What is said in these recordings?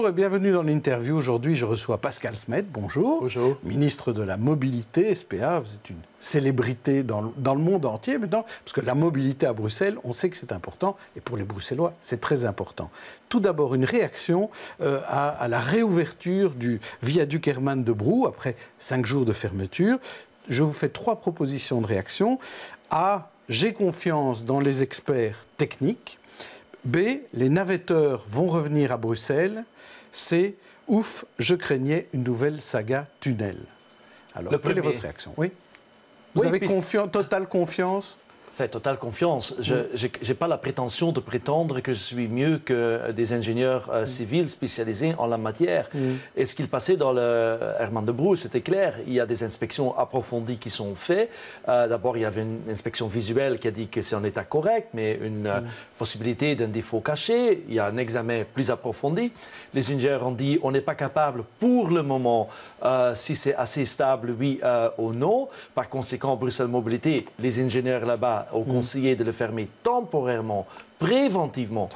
Bonjour et bienvenue dans l'interview. Aujourd'hui, je reçois Pascal Smet. Bonjour. Bonjour. Ministre de la Mobilité, SPA. Vous êtes une célébrité dans le monde entier maintenant, parce que la mobilité à Bruxelles, on sait que c'est important, et pour les Bruxellois, c'est très important. Tout d'abord, une réaction à la réouverture du viaduc Herman de Brou, après 5 jours de fermeture. Je vous fais 3 propositions de réaction. A, j'ai confiance dans les experts techniques. B, les navetteurs vont revenir à Bruxelles. C, ouf, je craignais une nouvelle saga tunnel. Alors, quelle est votre réaction? Oui. Vous avez totale confiance? Fait totale confiance. Je n'ai pas la prétention de prétendre que je suis mieux que des ingénieurs civils spécialisés en la matière. Et ce qu'il passait dans le Herman de Brou, c'était clair. Il y a des inspections approfondies qui sont faites. D'abord, il y avait une inspection visuelle qui a dit que c'est en état correct, mais une possibilité d'un défaut caché. Il y a un examen plus approfondi. Les ingénieurs ont dit on n'est pas capable pour le moment, si c'est assez stable, oui ou non. Par conséquent, Bruxelles Mobilité, les ingénieurs là-bas, au conseiller de le fermer temporairement, préventivement,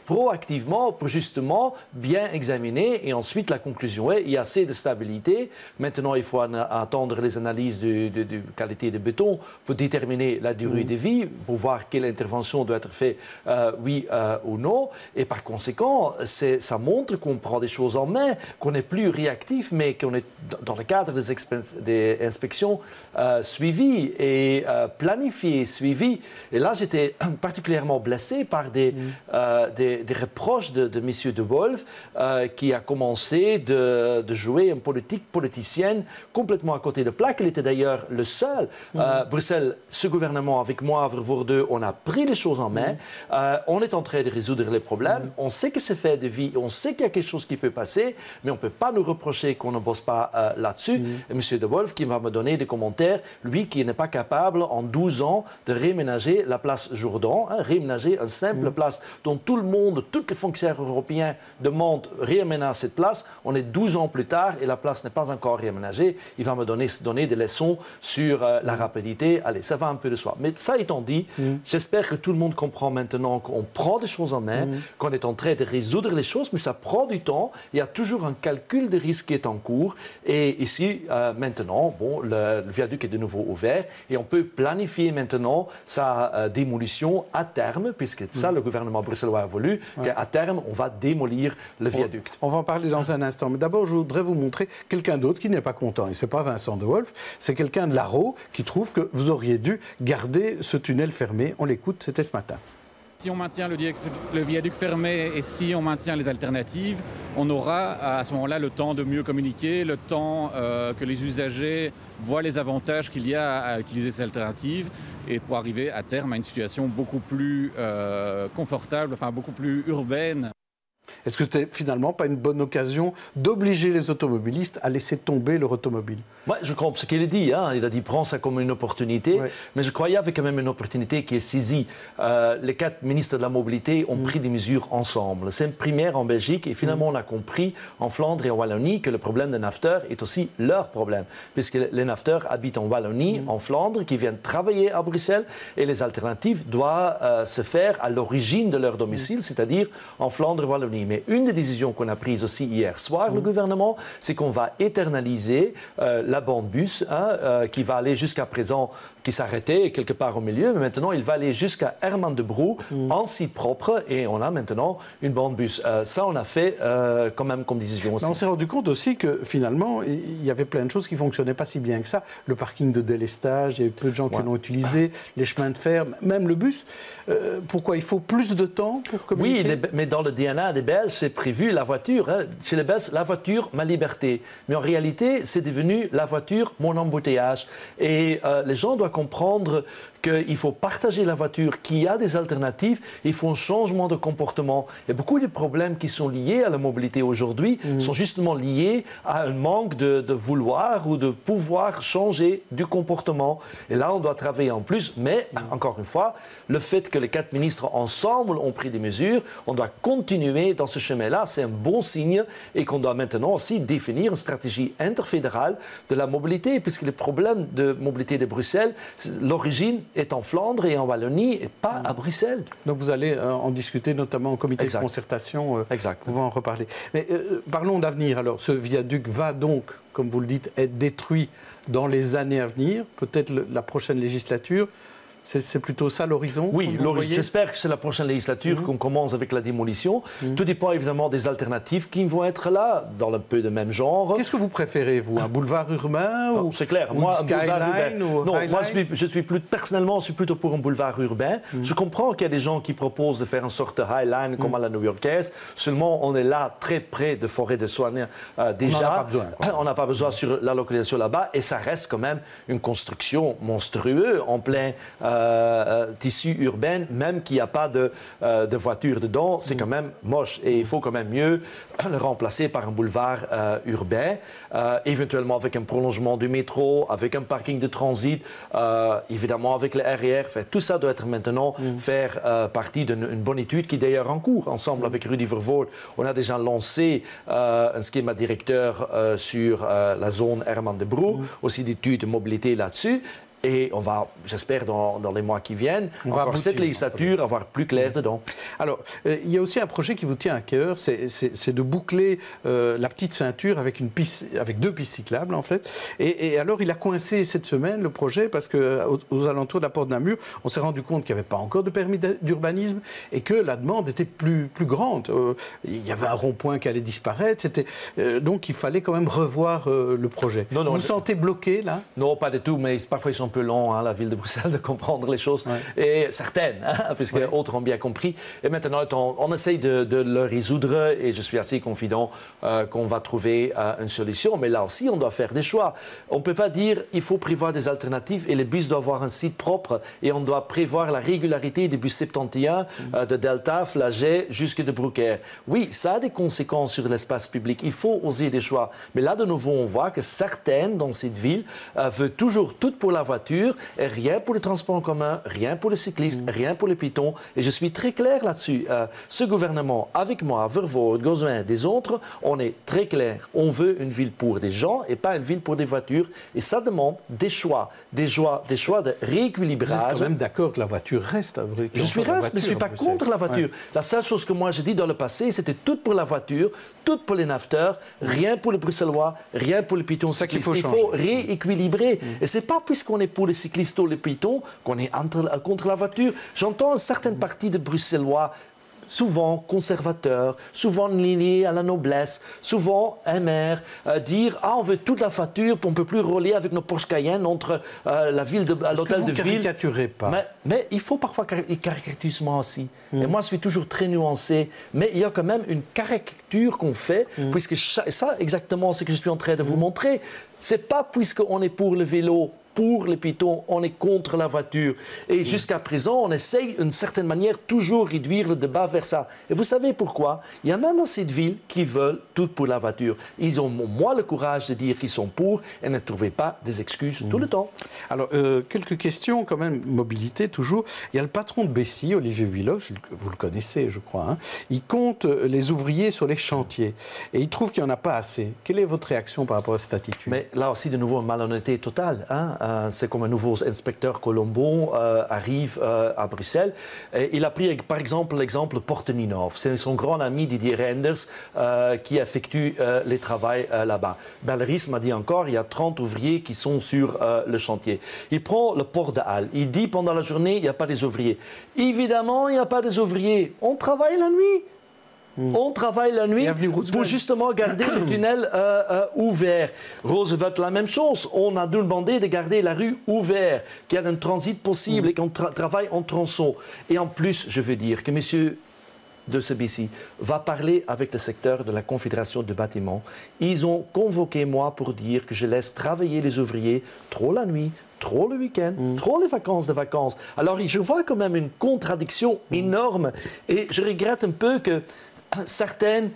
proactivement, pour justement bien examiner. Et ensuite, la conclusion est qu'il y a assez de stabilité. Maintenant, il faut attendre les analyses de qualité de béton pour déterminer la durée de vie, pour voir quelle intervention doit être faite, oui ou non. Et par conséquent, ça montre qu'on prend des choses en main, qu'on n'est plus réactif, mais qu'on est dans le cadre des inspections suivies et planifiées, suivies. Et là, j'étais particulièrement blessé par des reproches de M. De Wolf qui a commencé de jouer une politique politicienne complètement à côté de plaque. Il était d'ailleurs le seul. Bruxelles, ce gouvernement, avec moi, Vervoer 2, on a pris les choses en main. On est en train de résoudre les problèmes. On sait que c'est fait de vie. On sait qu'il y a quelque chose qui peut passer, mais on ne peut pas nous reprocher qu'on ne bosse pas là-dessus. Et M. De Wolf qui va me donner des commentaires, lui qui n'est pas capable en 12 ans de réménager la place Jourdan, réaménager une simple place dont tout le monde, tous les fonctionnaires européens demandent réaménager cette place. On est 12 ans plus tard et la place n'est pas encore réaménagée. Il va me donner des leçons sur la rapidité. Allez, ça va un peu de soi. Mais ça étant dit, j'espère que tout le monde comprend maintenant qu'on prend des choses en main, qu'on est en train de résoudre les choses, mais ça prend du temps. Il y a toujours un calcul de risque qui est en cours. Et ici, maintenant, bon, le viaduc est de nouveau ouvert et on peut planifier maintenant sa démolition à terme, puisque ça, le gouvernement bruxellois a voulu, qu'à terme, on va démolir le viaduc. On va en parler dans un instant. Mais d'abord, je voudrais vous montrer quelqu'un d'autre qui n'est pas content. Et ce n'est pas Vincent De Wolf, c'est quelqu'un de l'Aro qui trouve que vous auriez dû garder ce tunnel fermé. On l'écoute, c'était ce matin. Si on maintient le viaduc fermé et si on maintient les alternatives, on aura à ce moment-là le temps de mieux communiquer, le temps que les usagers voient les avantages qu'il y a à utiliser ces alternatives et pour arriver à terme à une situation beaucoup plus confortable, enfin beaucoup plus urbaine. Est-ce que c'était finalement pas une bonne occasion d'obliger les automobilistes à laisser tomber leur automobile? Ouais, je comprends ce qu'il a dit. Il a dit prends ça comme une opportunité. Mais je croyais qu'il y avait quand même une opportunité qui est saisie. Les 4 ministres de la mobilité ont pris des mesures ensemble. C'est une première en Belgique et finalement on a compris en Flandre et en Wallonie que le problème des naveteurs est aussi leur problème. Puisque les naveteurs habitent en Wallonie, en Flandre, qui viennent travailler à Bruxelles et les alternatives doivent se faire à l'origine de leur domicile, c'est-à-dire en Flandre et Wallonie. Mais une des décisions qu'on a prises aussi hier soir, le gouvernement, c'est qu'on va éternaliser la bande bus qui va aller jusqu'à présent, qui s'arrêtait quelque part au milieu, mais maintenant il va aller jusqu'à Herman de Brou en site propre et on a maintenant une bande bus. Ça, on a fait quand même comme décision aussi. Mais on s'est rendu compte aussi que finalement, il y avait plein de choses qui ne fonctionnaient pas si bien que ça. Le parking de délestage, il y a eu peu de gens qui l'ont utilisé, les chemins de fer, même le bus. Pourquoi il faut plus de temps pour communiquer? Oui, mais dans le DNA des Belges, c'est prévu la voiture. Chez les Belges, la voiture, ma liberté. Mais en réalité, c'est devenu la voiture, mon embouteillage. Et les gens doivent comprendre qu'il faut partager la voiture, qu'il y a des alternatives, il faut un changement de comportement. Et beaucoup des problèmes qui sont liés à la mobilité aujourd'hui sont justement liés à un manque de vouloir ou de pouvoir changer du comportement. Et là, on doit travailler en plus. Mais, encore une fois, le fait que les 4 ministres ensemble ont pris des mesures, on doit continuer dans ce chemin-là, c'est un bon signe et qu'on doit maintenant aussi définir une stratégie interfédérale de la mobilité, puisque le problème de mobilité de Bruxelles, l'origine est en Flandre et en Wallonie et pas à Bruxelles. Donc vous allez en discuter notamment au comité de concertation. Exact. On va en reparler. Mais parlons d'avenir. Alors ce viaduc va donc, comme vous le dites, être détruit dans les années à venir, peut-être la prochaine législature. C'est plutôt ça l'horizon? Oui, j'espère que c'est la prochaine législature qu'on commence avec la démolition. Tout dépend évidemment des alternatives qui vont être là, dans un peu de même genre. Qu'est-ce que vous préférez, vous? Un boulevard urbain ou c'est clair, moi, un boulevard urbain. Non, moi, je suis personnellement, je suis plutôt pour un boulevard urbain. Je comprends qu'il y a des gens qui proposent de faire une sorte de High Line comme à la new-yorkaise. Seulement, on est là, très près de forêts de soins déjà. On n'en a pas besoin. On n'a pas besoin sur la localisation là-bas. Et ça reste quand même une construction monstrueuse en plein tissu urbain, même qu'il n'y a pas de voiture dedans, c'est quand même moche. Et il faut quand même mieux le remplacer par un boulevard urbain, éventuellement avec un prolongement du métro, avec un parking de transit, évidemment avec le RER. Enfin, tout ça doit être maintenant faire partie d'une bonne étude qui est d'ailleurs en cours. Ensemble avec Rudy Vervoort, on a déjà lancé un schéma directeur sur la zone Herman de Broe, aussi d'études de mobilité là-dessus. Et on va, j'espère, dans les mois qui viennent, encore cette législature, avoir plus clair dedans. Alors, il y a aussi un projet qui vous tient à cœur, c'est de boucler la petite ceinture avec deux pistes cyclables, en fait. Et alors, il a coincé cette semaine, le projet, parce qu'aux alentours de la porte de Namur, on s'est rendu compte qu'il n'y avait pas encore de permis d'urbanisme et que la demande était plus grande. Il y avait un rond-point qui allait disparaître. Donc, il fallait quand même revoir le projet. Vous vous sentez bloqué, là? Non, pas du tout, mais parfois, ils sont un peu long, hein, la ville de Bruxelles, de comprendre les choses. Et certaines, hein, puisque autres ont bien compris. Et maintenant, on essaye de le résoudre et je suis assez confident qu'on va trouver une solution. Mais là aussi, on doit faire des choix. On ne peut pas dire il faut prévoir des alternatives et le bus doit avoir un site propre et on doit prévoir la régularité des bus 71 de Delta, Flagey, jusque de Bruckner. Oui, ça a des conséquences sur l'espace public. Il faut oser des choix. Mais là, de nouveau, on voit que certaines, dans cette ville, veulent toujours tout pour la voiture et rien pour le transport en commun, rien pour les cyclistes, rien pour les piétons. Et je suis très clair là-dessus. Ce gouvernement, avec moi, Vervoort, Gozin, des autres, on est très clair. On veut une ville pour des gens et pas une ville pour des voitures. Et ça demande des choix de rééquilibrage. Vous êtes quand même d'accord que la voiture reste à Bruxelles? Je ne suis pas contre la voiture. Ouais. La seule chose que moi j'ai dit dans le passé, c'était tout pour la voiture, tout pour les nafteurs, rien pour les Bruxellois, rien pour les piétons. C'est ça qu'il faut changer. Il faut rééquilibrer. Et ce n'est pas puisqu'on est pour les cyclistes ou les piétons qu'on est contre la voiture. J'entends une certaine partie de Bruxellois, souvent conservateurs, souvent liés à la noblesse, souvent amers, dire « Ah, on veut toute la voiture, on ne peut plus rouler avec nos Porsche Cayenne entre la ville l'hôtel de ville. » Vous ne caricaturez pas. Mais il faut parfois caricaturer moi aussi. Et moi, je suis toujours très nuancé. Mais il y a quand même une caricature qu'on fait, puisque ça, exactement ce que je suis en train de vous montrer, c'est pas puisqu'on est pour le vélo, pour les piétons, on est contre la voiture. Et jusqu'à présent, on essaye d'une certaine manière toujours réduire le débat vers ça. Et vous savez pourquoi? Il y en a dans cette ville qui veulent tout pour la voiture. Ils ont moins le courage de dire qu'ils sont pour et ne trouvent pas des excuses tout le temps. Alors, quelques questions quand même, mobilité toujours. Il y a le patron de Bessy, Olivier Willoch, vous le connaissez je crois, hein. Il compte les ouvriers sur les chantiers et il trouve qu'il n'y en a pas assez. Quelle est votre réaction par rapport à cette attitude? Mais là aussi, de nouveau, une malhonnêteté totale, hein. C'est comme un nouveau inspecteur Colombo arrive à Bruxelles. Et il a pris par exemple l'exemple Porte-Ninov. C'est son grand ami Didier Reinders qui effectue les travaux là-bas. Belleris m'a dit encore, il y a 30 ouvriers qui sont sur le chantier. Il prend le port de Halle. Il dit pendant la journée, il n'y a pas des ouvriers. Évidemment, il n'y a pas des ouvriers. On travaille la nuit. On travaille la nuit pour justement garder le tunnel ouvert. Roosevelt, la même chose. On a demandé de garder la rue ouverte, qu'il y ait un transit possible et qu'on travaille en tronçon. Et en plus, je veux dire que monsieur de ce BC va parler avec le secteur de la Confédération de bâtiments. Ils ont convoqué moi pour dire que je laisse travailler les ouvriers trop la nuit, trop le week-end, trop les vacances. Alors je vois quand même une contradiction énorme et je regrette un peu que certaines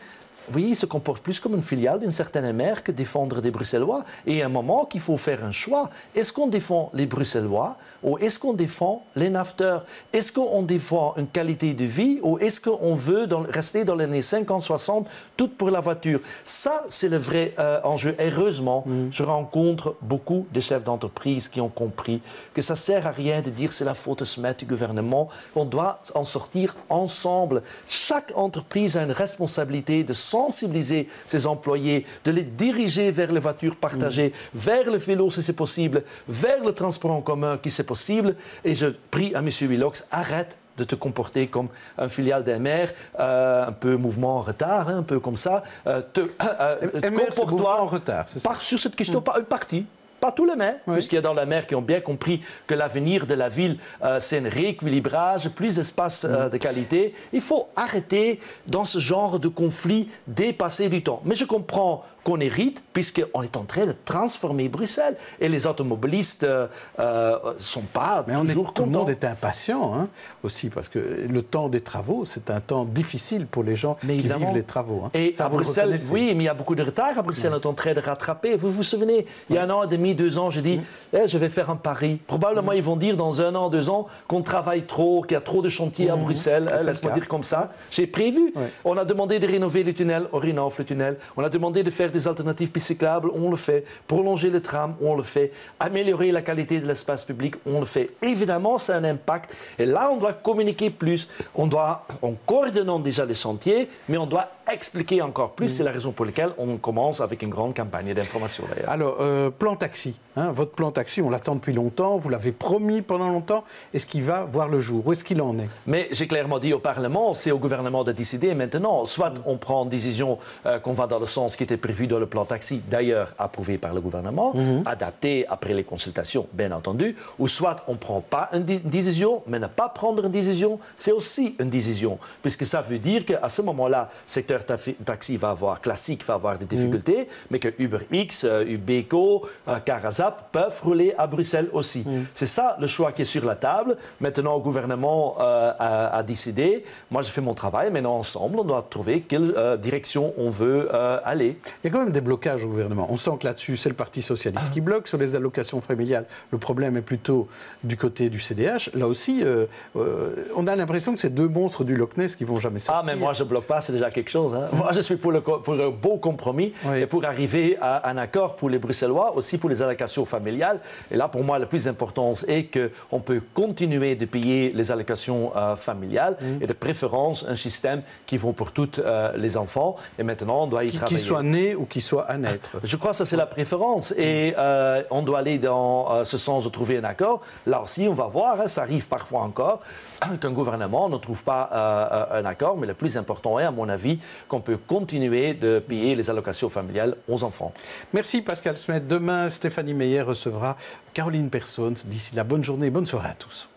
oui, se comporte plus comme une filiale d'une certaine mère que défendre des Bruxellois. Et à un moment qu'il faut faire un choix. Est-ce qu'on défend les Bruxellois ou est-ce qu'on défend les nafteurs? Est-ce qu'on défend une qualité de vie ou est-ce qu'on veut rester dans les années 50-60, tout pour la voiture? Ça, c'est le vrai enjeu. Heureusement, je rencontre beaucoup de chefs d'entreprise qui ont compris que ça ne sert à rien de dire c'est la faute de SMET du gouvernement. On doit en sortir ensemble. Chaque entreprise a une responsabilité de sensibiliser ses employés, de les diriger vers les voitures partagées, vers le vélo si c'est possible, vers le transport en commun si c'est possible. Et je prie à M. Willox, arrête de te comporter comme un filiale d'un maire, un peu mouvement en retard, un peu comme ça. Comporte-toi en retard, c'est ça? Sur cette question, pas une partie. Pas tous les maires, puisqu'il y a dans la maire qui ont bien compris que l'avenir de la ville, c'est un rééquilibrage, plus d'espace de qualité. Il faut arrêter dans ce genre de conflit, dépasser du temps. Mais je comprends qu'on hérite, puisqu'on est en train de transformer Bruxelles. Et les automobilistes ne sont pas toujours contents. Tout le monde est impatient, hein, aussi, parce que le temps des travaux, c'est un temps difficile pour les gens qui vivent les travaux. Hein. Et ça, à Bruxelles, oui, mais il y a beaucoup de retard. À Bruxelles, on est en train de rattraper. Vous vous souvenez, il y a un an et demi, 2 ans, j'ai dit, je vais faire un pari. Probablement, ils vont dire dans 1 an, 2 ans, qu'on travaille trop, qu'il y a trop de chantiers à Bruxelles. Laisse-moi dire comme ça. J'ai prévu. On a demandé de rénover le tunnel, on rénove le tunnel. On a demandé de faire des alternatives cyclables, on le fait. Prolonger le tram, on le fait. Améliorer la qualité de l'espace public, on le fait. Évidemment, ça a un impact. Et là, on doit communiquer plus. On coordonne déjà les chantiers, mais on doit expliquer encore plus. C'est la raison pour laquelle on commence avec une grande campagne d'information. Alors, plan taxi. Hein, votre plan taxi, on l'attend depuis longtemps. Vous l'avez promis pendant longtemps. Est-ce qu'il va voir le jour? Où est-ce qu'il en est? Mais j'ai clairement dit au Parlement, c'est au gouvernement de décider maintenant. Soit on prend une décision qu'on va dans le sens qui était prévu dans le plan taxi, d'ailleurs approuvé par le gouvernement, adapté après les consultations, bien entendu, ou soit on ne prend pas une décision, mais ne pas prendre une décision, c'est aussi une décision, puisque ça veut dire qu'à ce moment-là, le secteur taxi va avoir des difficultés, mais que UberX, Ubeco, Carazap peuvent rouler à Bruxelles aussi. C'est ça le choix qui est sur la table. Maintenant, le gouvernement a décidé. Moi, je fais mon travail. Maintenant, ensemble, on doit trouver quelle direction on veut aller. Il y a quand même des blocages au gouvernement. On sent que là-dessus, c'est le Parti socialiste qui bloque. Sur les allocations familiales, le problème est plutôt du côté du CDH. Là aussi, on a l'impression que c'est 2 monstres du Loch Ness qui vont jamais sortir. Ah, mais moi, je ne bloque pas, c'est déjà quelque chose. Hein. Moi, je suis pour un beau compromis et pour arriver à un accord pour les Bruxellois, aussi pour les allocations familiales. Et là, pour moi, le plus important est qu'on peut continuer de payer les allocations familiales et de préférence un système qui vaut pour tous les enfants. Et maintenant, on doit y travailler. Qu'ils soient nés ou qu'ils soient à naître. Je crois que ça, c'est la préférence. Et on doit aller dans ce sens de trouver un accord. Là aussi, on va voir, hein, ça arrive parfois encore, qu'un gouvernement ne trouve pas un accord. Mais le plus important est, à mon avis, qu'on peut continuer de payer les allocations familiales aux enfants. Merci Pascal Smet. Demain, Stéphanie Meyer recevra Caroline Persons. D'ici là, bonne journée et bonne soirée à tous.